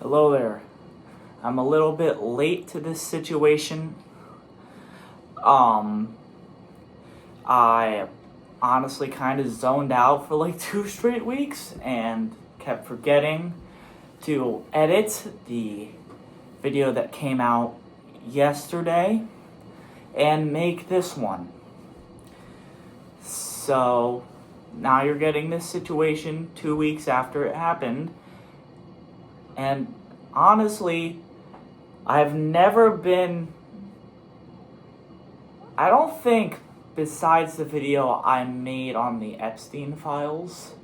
Hello there. I'm a little bit late to this situation. I honestly kind of zoned out for like 2 straight weeks and kept forgetting to edit the video that came out yesterday and make this one. So now you're getting this situation 2 weeks after it happened. And honestly, I don't think, besides the video I made on the Epstein files,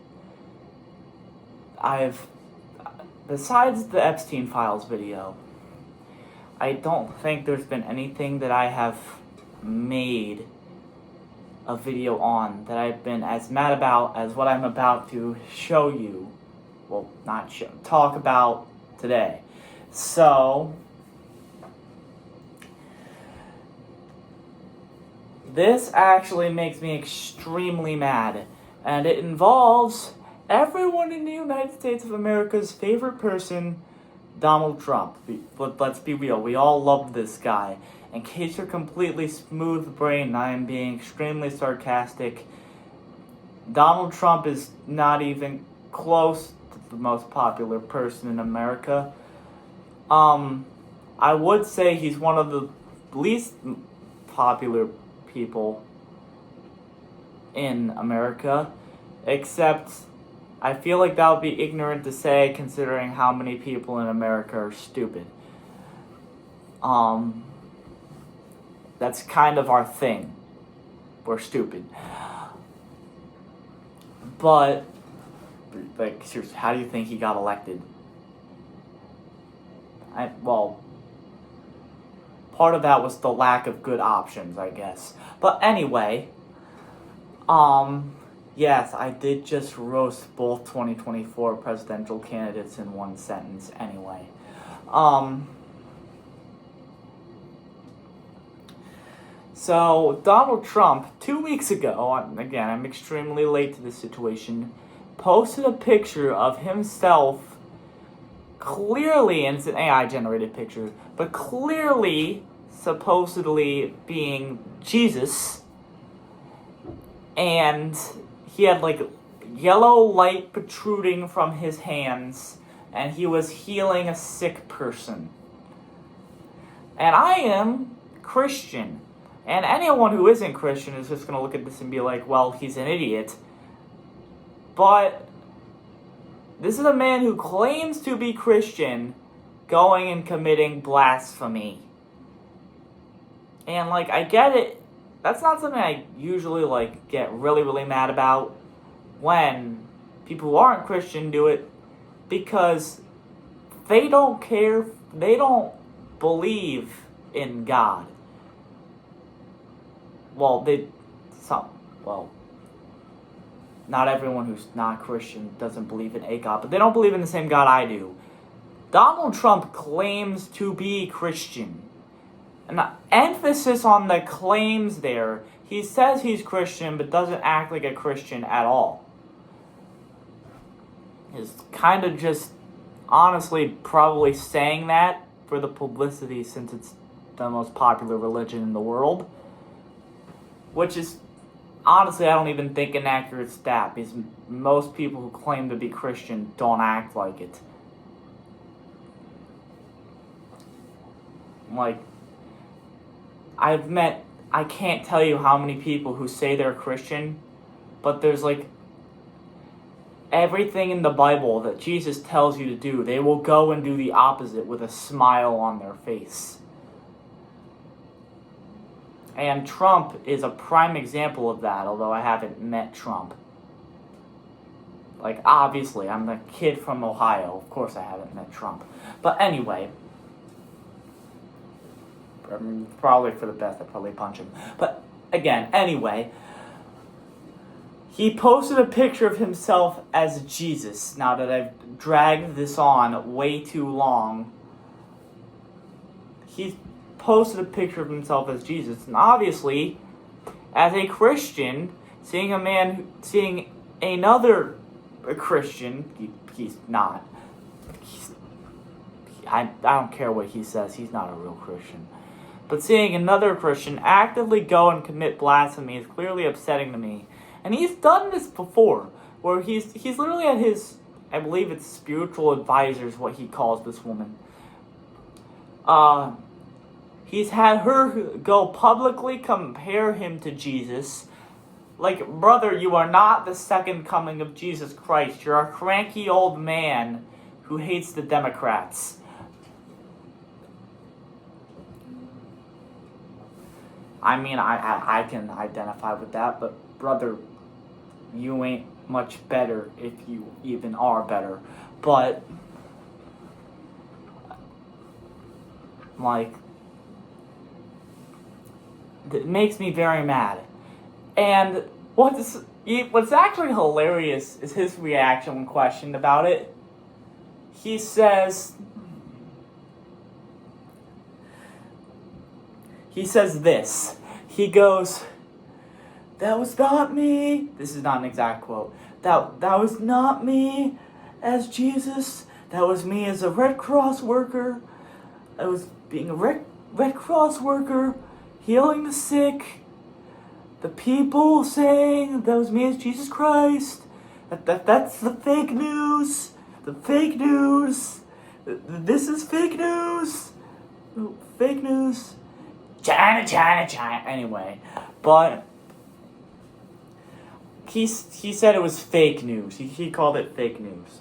besides the Epstein files video, I don't think there's been anything that I have made a video on that I've been as mad about as what I'm about to show you. Well, talk about today. So, this actually makes me extremely mad, and it involves everyone in the United States of America's favorite person, Donald Trump. Let's be real, we all love this guy. In case you're completely smooth-brained, I am being extremely sarcastic. Donald Trump is not even close to the most popular person in America. I would say he's one of the least popular people in America, except I feel like that would be ignorant to say considering how many people in America are stupid. That's kind of our thing. We're stupid. But, like, seriously, how do you think he got elected? Part of that was the lack of good options, I guess. But anyway, yes, I did just roast both 2024 presidential candidates in one sentence anyway. So, Donald Trump, 2 weeks ago, again, I'm extremely late to this situation, posted a picture of himself clearly, and it's an AI-generated picture, but clearly, supposedly being Jesus, and he had, like, yellow light protruding from his hands, and he was healing a sick person. And I am Christian. And anyone who isn't Christian is just going to look at this and be like, well, he's an idiot. But this is a man who claims to be Christian going and committing blasphemy. And, like, I get it. That's not something I usually, like, get really, really mad about when people who aren't Christian do it, because they don't care. They don't believe in God. Not everyone who's not Christian doesn't believe in a God, but they don't believe in the same God I do. Donald Trump claims to be Christian. And the emphasis on the claims there, he says he's Christian, but doesn't act like a Christian at all. He's kind of just, honestly, probably saying that for the publicity since it's the most popular religion in the world. Which is, honestly, I don't even think an accurate stat, because most people who claim to be Christian don't act like it. Like, I can't tell you how many people who say they're Christian, but there's, like, everything in the Bible that Jesus tells you to do, they will go and do the opposite with a smile on their face. And Trump is a prime example of that, although I haven't met Trump. Like, obviously, I'm the kid from Ohio. Of course I haven't met Trump. But anyway, probably for the best, I'd probably punch him. But again, anyway, he posted a picture of himself as Jesus. Now that I've dragged this on way too long, he's posted a picture of himself as Jesus, and obviously, as a Christian, seeing another Christian, he's not. I don't care what he says, he's not a real Christian. But seeing another Christian actively go and commit blasphemy is clearly upsetting to me. And he's done this before, where he's literally at his, I believe it's spiritual advisors, what he calls this woman. He's had her go publicly compare him to Jesus. Like, brother, you are not the second coming of Jesus Christ. You're a cranky old man who hates the Democrats. I mean, I can identify with that, but brother, you ain't much better if you even are better. But, like, it makes me very mad. And what's actually hilarious is his reaction when questioned about it. He says this. He goes, "That was not me." This is not an exact quote. That was not me as Jesus. That was me as a Red Cross worker. I was being a Red Cross worker, healing the sick. The people saying that was me as Jesus Christ. That's the fake news. The fake news. This is fake news. Fake news. China. Anyway, but he said it was fake news. He called it fake news.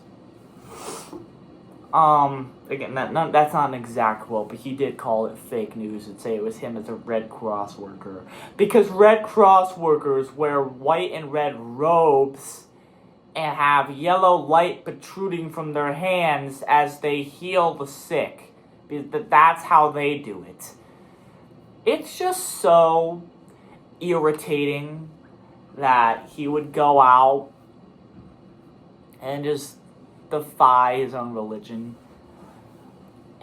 Again, that's not an exact quote, but he did call it fake news and say it was him as a Red Cross worker. Because Red Cross workers wear white and red robes and have yellow light protruding from their hands as they heal the sick. That's how they do it. It's just so irritating that he would go out and just defy his own religion.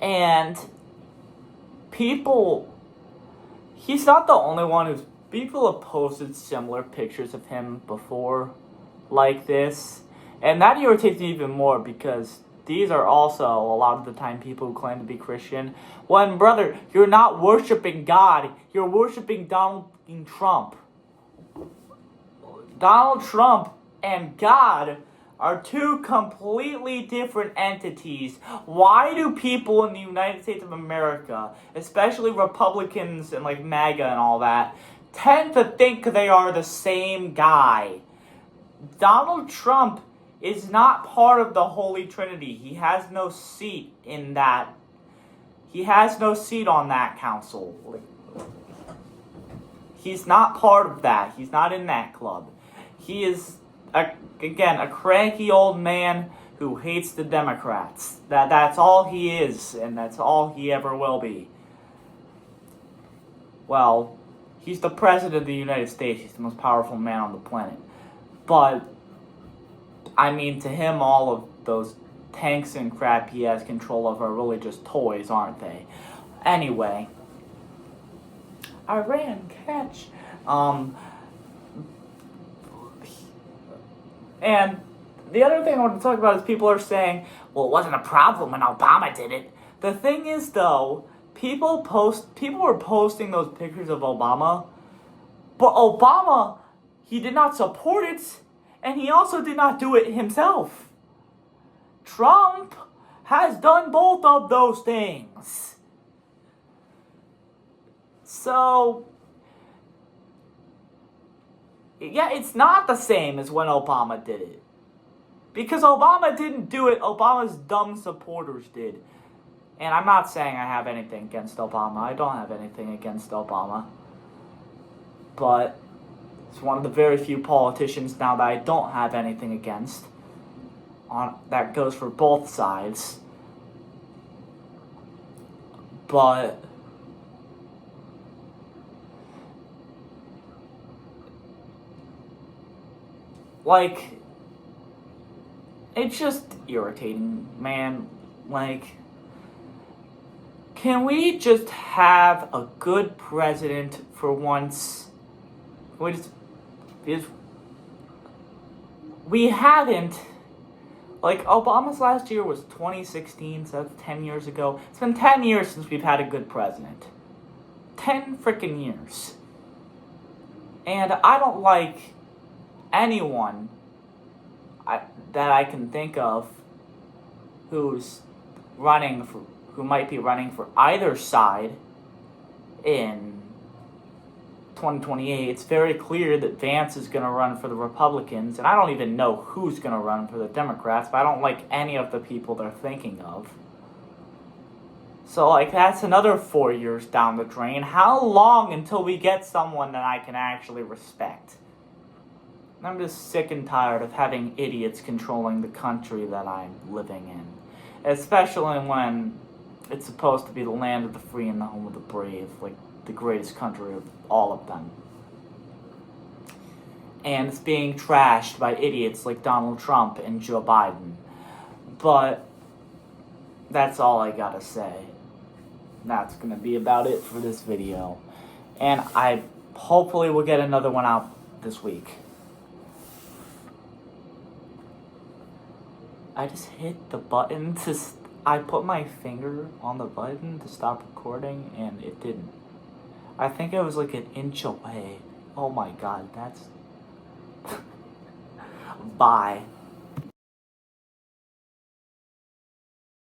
And people, he's not the only one people have posted similar pictures of him before like this. And that irritates me even more because these are also a lot of the time people who claim to be Christian. When, brother, you're not worshiping God, you're worshiping Donald Trump. Donald Trump and God are two completely different entities. Why do people in the United States of America, especially Republicans and like MAGA and all that, tend to think they are the same guy? Donald Trump is not part of the Holy Trinity. He has no seat in that. He has no seat on that council. He's not part of that. He's not in that club. He is, again, a cranky old man who hates the Democrats. That's all he is, and that's all he ever will be. Well, he's the president of the United States. He's the most powerful man on the planet. But, I mean, to him, all of those tanks and crap he has control of are really just toys, aren't they? Anyway, Iran, catch. And the other thing I want to talk about is people are saying, well, it wasn't a problem when Obama did it. The thing is, though, people were posting those pictures of Obama, but Obama, he did not support it, and he also did not do it himself. Trump has done both of those things. So, yeah, it's not the same as when Obama did it. Because Obama didn't do it, Obama's dumb supporters did. And I'm not saying I have anything against Obama. I don't have anything against Obama. But it's one of the very few politicians now that I don't have anything against. That goes for both sides. But like, it's just irritating, man. Like, can we just have a good president for once? We haven't Like, Obama's last year was 2016, so that's 10 years ago. It's been 10 years since we've had a good president. 10 freaking years. And I don't like anyone that I can think of who might be running for either side in 2028. It's very clear that Vance is going to run for the Republicans, and I don't even know who's going to run for the Democrats, but I don't like any of the people they're thinking of. So, like, that's another 4 years down the drain. How long until we get someone that I can actually respect? I'm just sick and tired of having idiots controlling the country that I'm living in. Especially when it's supposed to be the land of the free and the home of the brave, like the greatest country of all of them. And it's being trashed by idiots like Donald Trump and Joe Biden. But that's all I gotta say. That's gonna be about it for this video. And I hopefully will get another one out this week. I just hit the button I put my finger on the button to stop recording and it didn't. I think it was like an inch away. Oh my god, that's... Bye.